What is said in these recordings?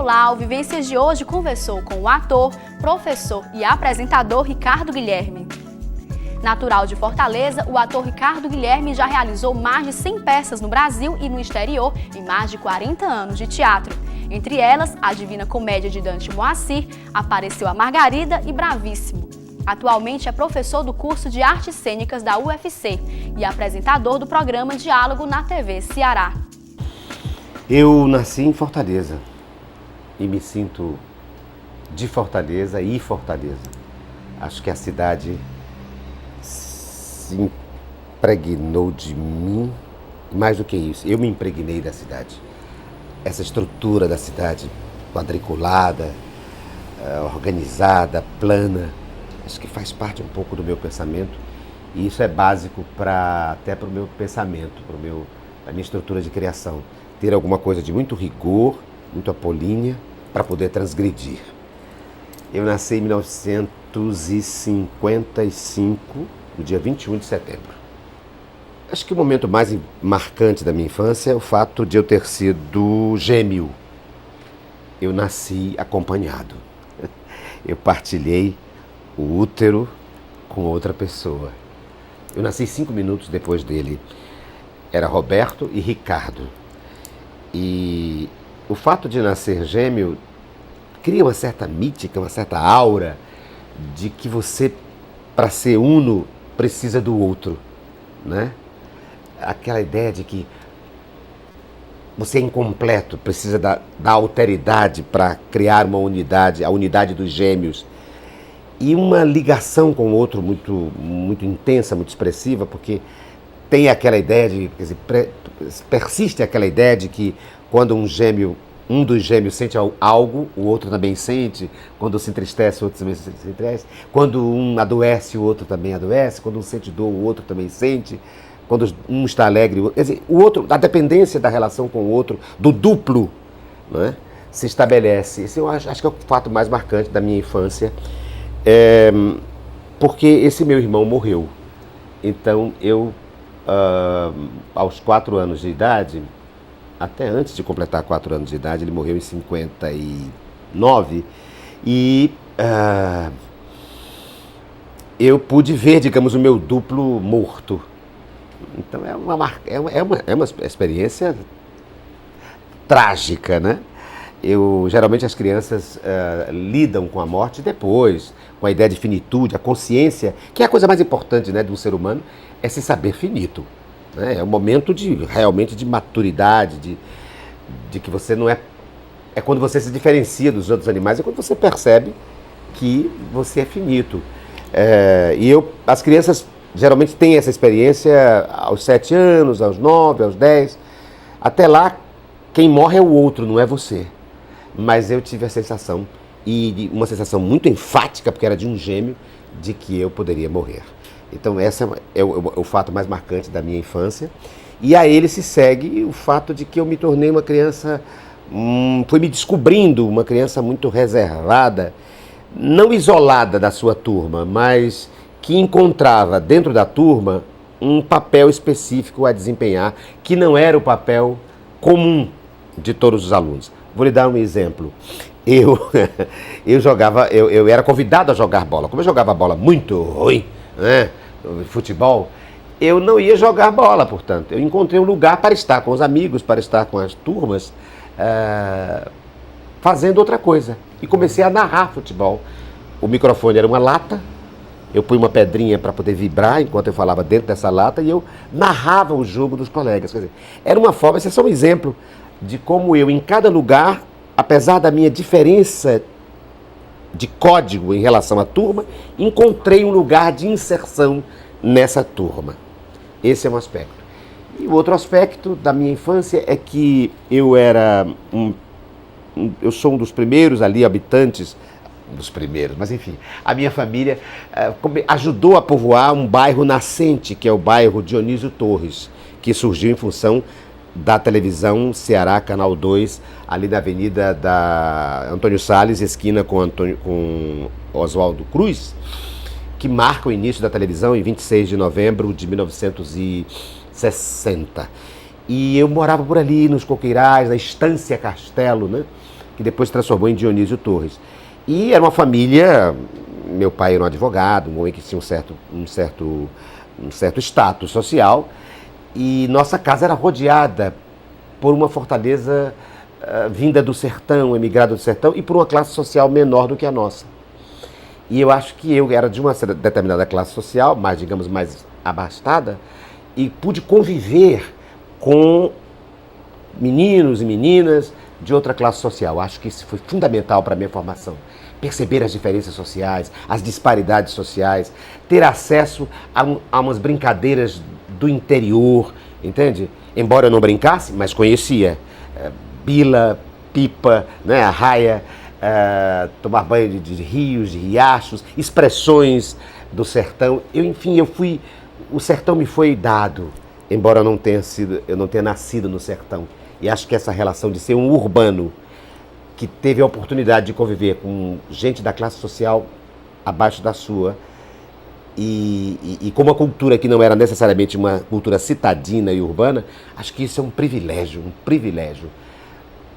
Olá, o Vivências de hoje conversou com o ator, professor e apresentador Ricardo Guilherme. Natural de Fortaleza, o ator Ricardo Guilherme já realizou mais de 100 peças no Brasil e no exterior em mais de 40 anos de teatro. Entre elas, a Divina Comédia de Dante Moacir, Apareceu a Margarida e Bravíssimo. Atualmente é professor do curso de Artes Cênicas da UFC e apresentador do programa Diálogo na TV Ceará. Eu nasci em Fortaleza e me sinto de Fortaleza e Fortaleza. Acho que a cidade se impregnou de mim, mais do que isso, eu me impregnei da cidade. Essa estrutura da cidade quadriculada, organizada, plana, acho que faz parte um pouco do meu pensamento e isso é básico até para o meu pensamento, para a minha estrutura de criação. Ter alguma coisa de muito rigor, muito apolínea, para poder transgredir. Eu nasci em 1955, no dia 21 de setembro. Acho que o momento mais marcante da minha infância é o fato de eu ter sido gêmeo. Eu nasci acompanhado. Eu partilhei o útero com outra pessoa. Eu nasci 5 minutos depois dele. Era Roberto e Ricardo. E o fato de nascer gêmeo cria uma certa mítica, uma certa aura de que você, para ser uno, precisa do outro, né? Aquela ideia de que você é incompleto, precisa da alteridade para criar uma unidade, a unidade dos gêmeos. E uma ligação com o outro muito, muito intensa, muito expressiva, porque tem aquela ideia de, quer dizer, persiste aquela ideia de que quando um dos gêmeos sente algo, o outro também sente. Quando se entristece, o outro também se entristece. Quando um adoece, o outro também adoece. Quando um sente dor, o outro também sente. Quando um está alegre, quer dizer, o outro, a dependência da relação com o outro, do duplo, não é? Se estabelece. Esse eu acho que é o fato mais marcante da minha infância, porque esse meu irmão morreu. Então eu, aos 4 anos de idade, até antes de completar 4 anos de idade, ele morreu em 59, e eu pude ver, digamos, o meu duplo morto. Então é uma experiência trágica, né? Geralmente as crianças lidam com a morte depois, com a ideia de finitude, a consciência, que é a coisa mais importante, né, do ser humano, é se saber finito. Né? É um momento realmente de maturidade, de que você não é... É quando você se diferencia dos outros animais, é quando você percebe que você é finito. As crianças geralmente têm essa experiência aos 7 anos, aos 9, aos 10. Até lá, quem morre é o outro, não é você. Mas eu tive a sensação, e uma sensação muito enfática, porque era de um gêmeo, de que eu poderia morrer. Então esse é o fato mais marcante da minha infância. E a ele se segue o fato de que eu me tornei uma criança, fui me descobrindo uma criança muito reservada, não isolada da sua turma, mas que encontrava dentro da turma um papel específico a desempenhar, que não era o papel comum de todos os alunos. Vou lhe dar um exemplo. Eu era convidado a jogar bola. Como eu jogava bola muito ruim, né, futebol, eu não ia jogar bola, portanto. Eu encontrei um lugar para estar com os amigos, para estar com as turmas, fazendo outra coisa. E comecei a narrar futebol. O microfone era uma lata, eu pus uma pedrinha para poder vibrar enquanto eu falava dentro dessa lata e eu narrava o jogo dos colegas. Quer dizer, era uma forma, esse é só um exemplo de como eu, em cada lugar, apesar da minha diferença de código em relação à turma, encontrei um lugar de inserção nessa turma. Esse é um aspecto. E o outro aspecto da minha infância é que eu sou um dos primeiros ali habitantes, dos primeiros, mas enfim, a minha família ajudou a povoar um bairro nascente, que é o bairro Dionísio Torres, que surgiu em função da televisão Ceará, Canal 2, ali na Avenida da Antônio Salles, esquina com Oswaldo Cruz, que marca o início da televisão em 26 de novembro de 1960. E eu morava por ali, nos Coqueirais, na Estância Castelo, né? que depois se transformou em Dionísio Torres. E era uma família, meu pai era um advogado, um homem que tinha um certo status social, e nossa casa era rodeada por uma fortaleza vinda do sertão, emigrada do sertão, e por uma classe social menor do que a nossa. E eu acho que eu era de uma determinada classe social, mais, digamos, mais abastada, e pude conviver com meninos e meninas de outra classe social. Acho que isso foi fundamental para a minha formação. Perceber as diferenças sociais, as disparidades sociais, ter acesso a umas brincadeiras do interior, entende? Embora eu não brincasse, mas conhecia. Bila, pipa, né, arraia, tomar banho de rios, de riachos, expressões do sertão. O sertão me foi dado, embora eu não tenha nascido no sertão. E acho que essa relação de ser um urbano que teve a oportunidade de conviver com gente da classe social abaixo da sua e com uma cultura que não era necessariamente uma cultura citadina e urbana, acho que isso é um privilégio, um privilégio.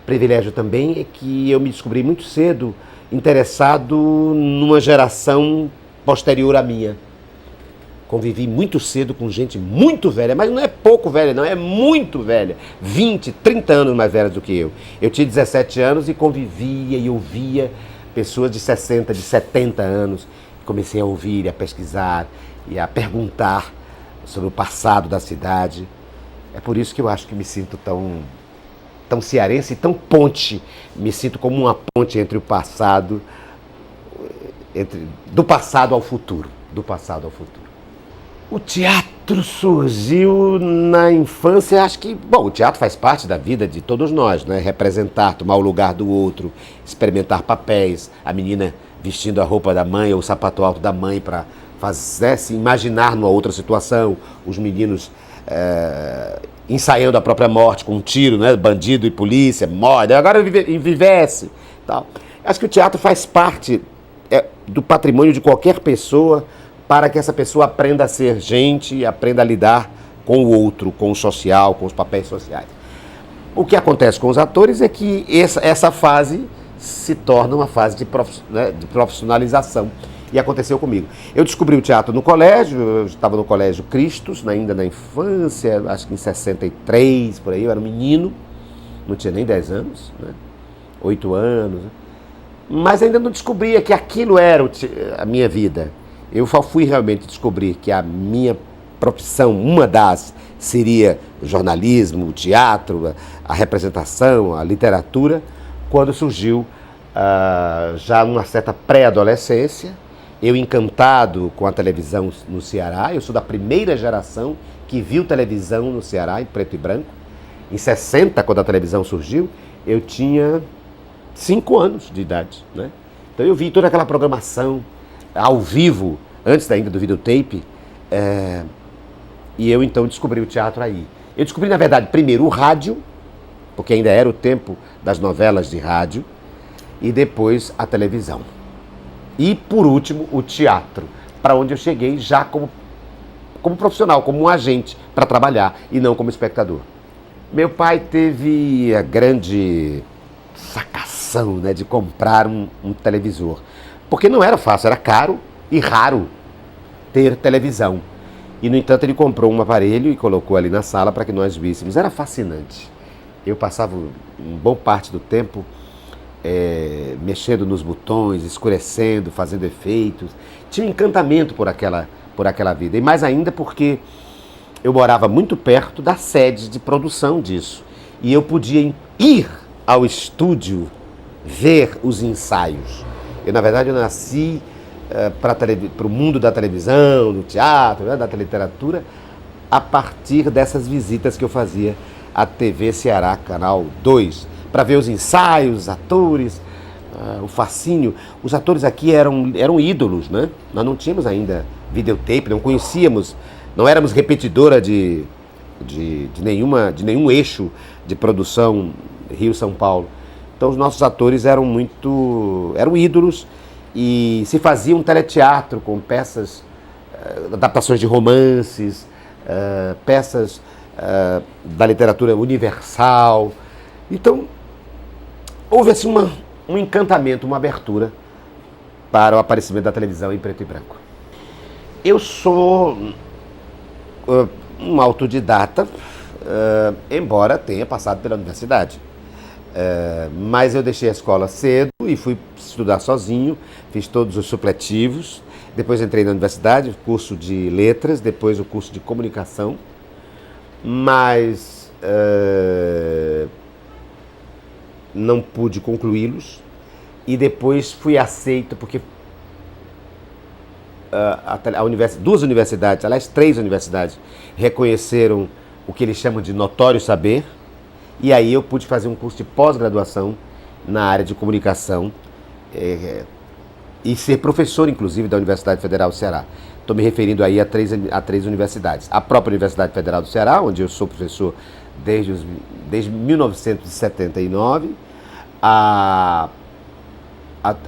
Privilégio também é que eu me descobri muito cedo interessado numa geração posterior à minha. Convivi muito cedo com gente muito velha, mas não é pouco velha, não, é muito velha. 20, 30 anos mais velhas do que eu. Eu tinha 17 anos e convivia e ouvia pessoas de 60, de 70 anos. Comecei a ouvir, a pesquisar e a perguntar sobre o passado da cidade. É por isso que eu acho que me sinto tão cearense e tão ponte. Me sinto como uma ponte entre o passado, do passado ao futuro. Do passado ao futuro. O teatro surgiu na infância, acho que, o teatro faz parte da vida de todos nós, né? Representar, tomar o lugar do outro, experimentar papéis, a menina vestindo a roupa da mãe ou o sapato alto da mãe para se imaginar numa outra situação, os meninos ensaiando a própria morte com um tiro, né? Bandido e polícia, morre, agora envivece, tal. Acho que o teatro faz parte do patrimônio de qualquer pessoa, para que essa pessoa aprenda a ser gente e aprenda a lidar com o outro, com o social, com os papéis sociais. O que acontece com os atores é que essa fase se torna uma fase de profissionalização. E aconteceu comigo. Eu descobri o teatro no colégio, eu estava no Colégio Cristos, ainda na infância, acho que em 63, por aí, eu era um menino, não tinha nem 10 anos, né? 8 anos, né? Mas ainda não descobria que aquilo era a minha vida. Eu só fui realmente descobrir que a minha profissão, uma das, seria o jornalismo, o teatro, a representação, a literatura, quando surgiu já numa certa pré-adolescência, eu encantado com a televisão no Ceará. Eu sou da primeira geração que viu televisão no Ceará, em preto e branco. Em 60, quando a televisão surgiu, eu tinha 5 anos de idade, né? Então eu vi toda aquela programação ao vivo, antes ainda do videotape, e eu então descobri o teatro aí. Eu descobri, na verdade, primeiro o rádio, porque ainda era o tempo das novelas de rádio, e depois a televisão. E, por último, o teatro, para onde eu cheguei já como profissional, como um agente para trabalhar, e não como espectador. Meu pai teve a grande sacação, né, de comprar um televisor, porque não era fácil, era caro e raro ter televisão. E, no entanto, ele comprou um aparelho e colocou ali na sala para que nós víssemos. Era fascinante. Eu passava uma boa parte do tempo mexendo nos botões, escurecendo, fazendo efeitos. Tinha um encantamento por aquela vida. E mais ainda porque eu morava muito perto da sede de produção disso. E eu podia ir ao estúdio ver os ensaios. Na verdade, eu nasci para o mundo da televisão, do teatro, né, da literatura, a partir dessas visitas que eu fazia à TV Ceará, Canal 2, para ver os ensaios, os atores, o fascínio. Os atores aqui eram ídolos, né? Nós não tínhamos ainda videotape, não conhecíamos, não éramos repetidora de nenhum eixo de produção Rio-São Paulo. Então os nossos atores eram ídolos e se fazia um teleteatro com peças, adaptações de romances, peças da literatura universal. Então, houve assim um encantamento, uma abertura para o aparecimento da televisão em preto e branco. Eu sou um autodidata, embora tenha passado pela universidade. Mas eu deixei a escola cedo e fui estudar sozinho, fiz todos os supletivos, depois entrei na universidade, curso de letras, depois o curso de comunicação, mas não pude concluí-los e depois fui aceito porque duas universidades, aliás 3 universidades, reconheceram o que eles chamam de notório saber, e aí eu pude fazer um curso de pós-graduação na área de comunicação e ser professor, inclusive, da Universidade Federal do Ceará. Estou me referindo aí a três universidades. A própria Universidade Federal do Ceará, onde eu sou professor desde 1979, a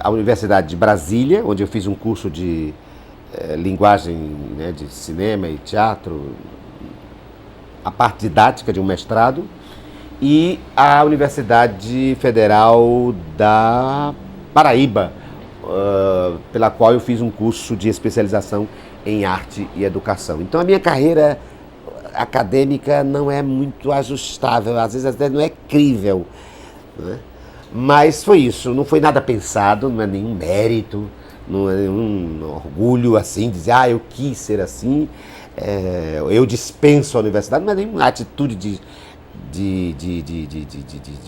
Universidade de Brasília, onde eu fiz um curso de linguagem, né, de cinema e teatro, a parte didática de um mestrado, e a Universidade Federal da Paraíba, pela qual eu fiz um curso de especialização em arte e educação. Então a minha carreira acadêmica não é muito ajustável, às vezes até não é crível, né? Mas foi isso, não foi nada pensado, não é nenhum mérito, não é nenhum orgulho assim, dizer, eu quis ser assim, eu dispenso a universidade, não é nenhuma atitude de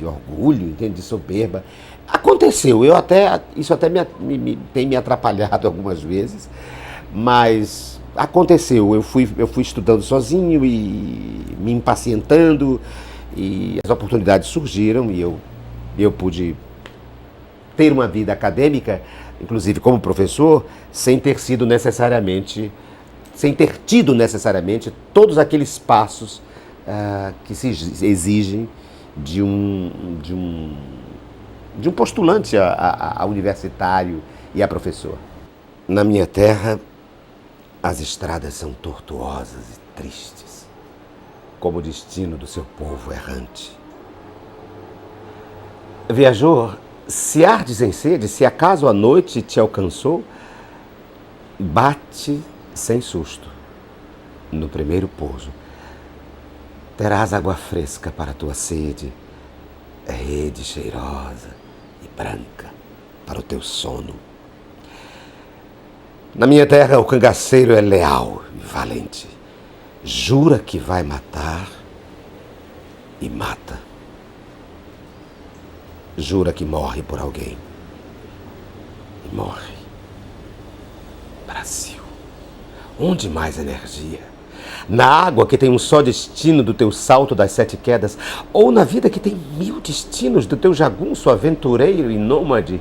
orgulho, entende? De soberba. Aconteceu, isso até tem me atrapalhado algumas vezes, mas aconteceu, eu fui estudando sozinho e me impacientando, e as oportunidades surgiram e eu pude ter uma vida acadêmica, inclusive como professor, sem ter tido necessariamente todos aqueles passos que se exigem de um postulante a universitário e a professor. Na minha terra, as estradas são tortuosas e tristes, como o destino do seu povo errante. Viajor, se ardes em sede, se acaso a noite te alcançou, bate sem susto no primeiro pouso. Terás água fresca para a tua sede, rede cheirosa e branca para o teu sono. Na minha terra o cangaceiro é leal e valente, jura que vai matar e mata. Jura que morre por alguém e morre. Brasil, onde mais energia? Na água que tem um só destino do teu salto das 7 quedas, ou na vida que tem 1000 destinos do teu jagunço aventureiro e nômade?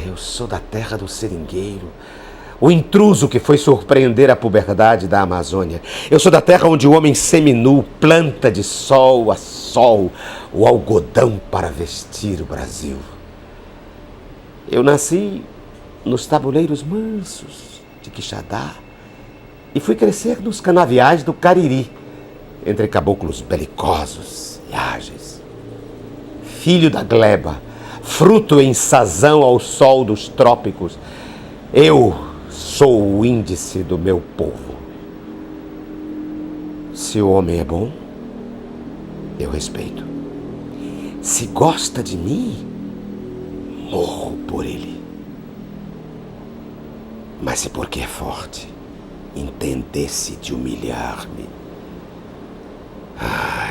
Eu sou da terra do seringueiro, o intruso que foi surpreender a puberdade da Amazônia. Eu sou da terra onde o homem seminu planta de sol a sol o algodão para vestir o Brasil. Eu nasci nos tabuleiros mansos de Quixadá e fui crescer nos canaviais do Cariri, entre caboclos belicosos e ágeis. Filho da gleba, fruto em sazão ao sol dos trópicos, eu sou o índice do meu povo. Se o homem é bom, eu respeito. Se gosta de mim, morro por ele. Mas se porque é forte, entendesse de humilhar-me,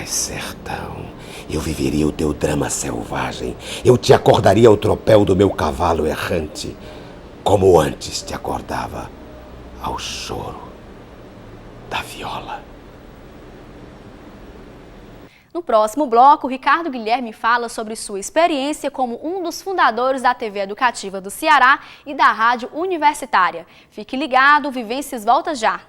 sertão, eu viveria o teu drama selvagem, eu te acordaria ao tropel do meu cavalo errante, como antes te acordava ao choro da viola. No próximo bloco, Ricardo Guilherme fala sobre sua experiência como um dos fundadores da TV Educativa do Ceará e da Rádio Universitária. Fique ligado, Vivências volta já!